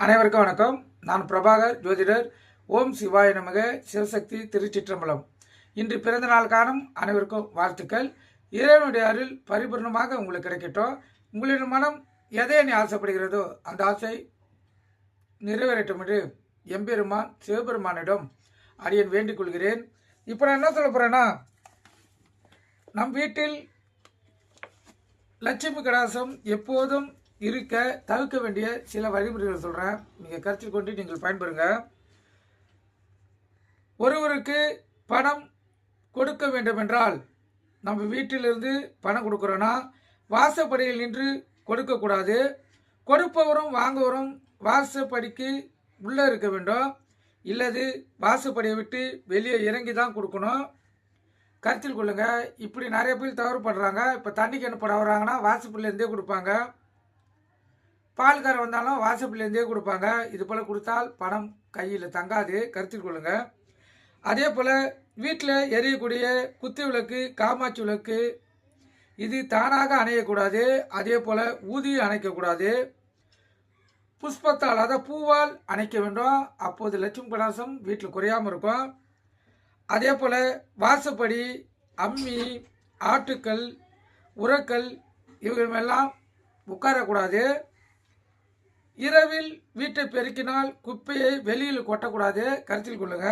அனைவருக்கும் வணக்கம். நான் பிரபாகர் ஜோதிடர். ஓம் சிவாய நமக. சிவசக்தி திருச்சிற்றம்பலம். இன்று பிறந்த நாள் காணும் அனைவருக்கும் வாழ்த்துக்கள். இறைவனுடைய அருள் பரிபூர்ணமாக உங்களுக்கு கிடைக்கட்டும். உங்களின் மனம் எதை நீ ஆசைப்படுகிறதோ அந்த ஆசை நிறைவேறட்டும் என்று எம்பெருமான் சிவபெருமானிடம் அடியேன் வேண்டிக் கொள்கிறேன். இப்போ நான் என்ன சொல்ல போறேன்னா, நம் வீட்டில் லட்சுமி கடாசம் எப்போதும் இருக்க தவிர்க்க வேண்டிய சில வழிமுறைகள் சொல்கிறேன். நீங்கள் கருத்தில் கொண்டு நீங்கள் பயன்பெறுங்க. ஒருவருக்கு பணம் கொடுக்க வேண்டும் என்றால், நம்ம வீட்டிலிருந்து பணம் கொடுக்குறோன்னா வாசப்படியில் நின்று கொடுக்கக்கூடாது. கொடுப்பவரும் வாங்குவரும் வாசப்படிக்கு உள்ளே இருக்க வேண்டும். இல்லது வாசப்படியை விட்டு வெளியே இறங்கி தான் கொடுக்கணும். கருத்தில் கொள்ளுங்க. இப்படி நிறைய பேர் தவறு பண்ணுறாங்க. இப்போ தண்ணிக்கு என்ன படம் வராங்கன்னா வாசப்படியிலேருந்தே கொடுப்பாங்க. பால்காரர் வந்தாலும் வாசப்பிலேருந்தே கொடுப்பாங்க. இது போல் கொடுத்தால் பணம் கையில் தங்காது. கருத்தில் கொள்ளுங்க. அதே போல் வீட்டில் எரியக்கூடிய குத்து விளக்கு, காமாட்சி விளக்கு இது தானாக அணையக்கூடாது. அதே போல் ஊதி அணைக்கக்கூடாது. புஷ்பத்தால், அதாவது பூவால் அணைக்க வேண்டும். அப்போது லட்சுமி கடாசம் வீட்டில் குறையாமல் இருக்கும். அதே போல் வாசப்படி, அம்மி, ஆட்டுக்கள், உரக்கல் இவங்களெல்லாம் உட்காரக்கூடாது. இரவில் வீட்டை பெருக்கினால் குப்பையை வெளியில் கொட்டக்கூடாது. கருத்தில் கொள்ளுங்க.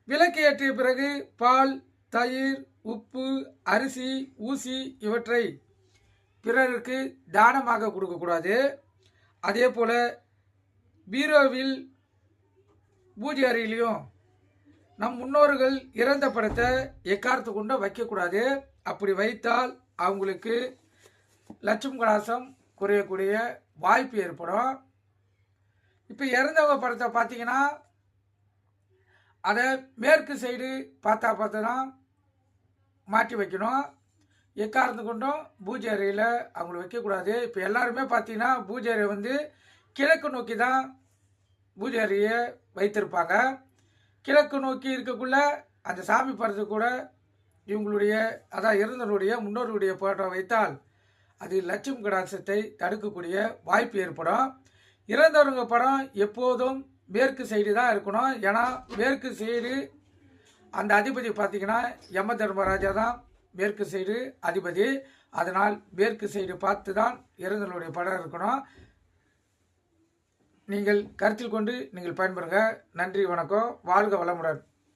விளக்கு ஏற்றிய பிறகு பால், தயிர், உப்பு, அரிசி, ஊசி இவற்றை பிறருக்கு தானமாக கொடுக்கக்கூடாது. அதே போல் பீரோவில், பூஜை அறையிலையும் நம் முன்னோர்கள் இறந்த படத்தை எக்காரத்து கொண்டு வைக்கக்கூடாது. அப்படி வைத்தால் அவங்களுக்கு லட்சுமி கடாசம் குறையக்கூடிய வாய்ப்பு ஏற்படும். இப்போ இறந்தவங்க படத்தை பார்த்தீங்கன்னா அதை மேற்கு சைடு தான் மாற்றி வைக்கணும். எக்காரத்து கொண்டும் பூஜை அறையில் அவங்கள வைக்கக்கூடாது. இப்போ எல்லாருமே பார்த்தீங்கன்னா பூஜை அறை கிழக்கு நோக்கி தான் பூஜை அறையை வைத்திருப்பாங்க. கிழக்கு நோக்கி இருக்கக்குள்ள அந்த சாமி படத்தை கூட இவங்களுடைய, அதான் இறந்தவருடைய முன்னோர்களுடைய போட்டோ வைத்தால் அது லட்சுமி கடாசத்தை தடுக்கக்கூடிய வாய்ப்பு ஏற்படும். இறந்தவங்க படம் எப்போதும் மேற்கு சைடு தான் இருக்கணும். ஏன்னா மேற்கு சைடு அந்த அதிபதி பார்த்தீங்கன்னா யம தர்மராஜா தான் மேற்கு சைடு அதிபதி. அதனால் மேற்கு சைடு பார்த்து தான் இறந்தவருடைய படம் இருக்கணும். நீங்கள் கருத்தில் கொண்டு நீங்கள் பயன்பெறுங்க. நன்றி, வணக்கம். வாழ்க வளமுடன்.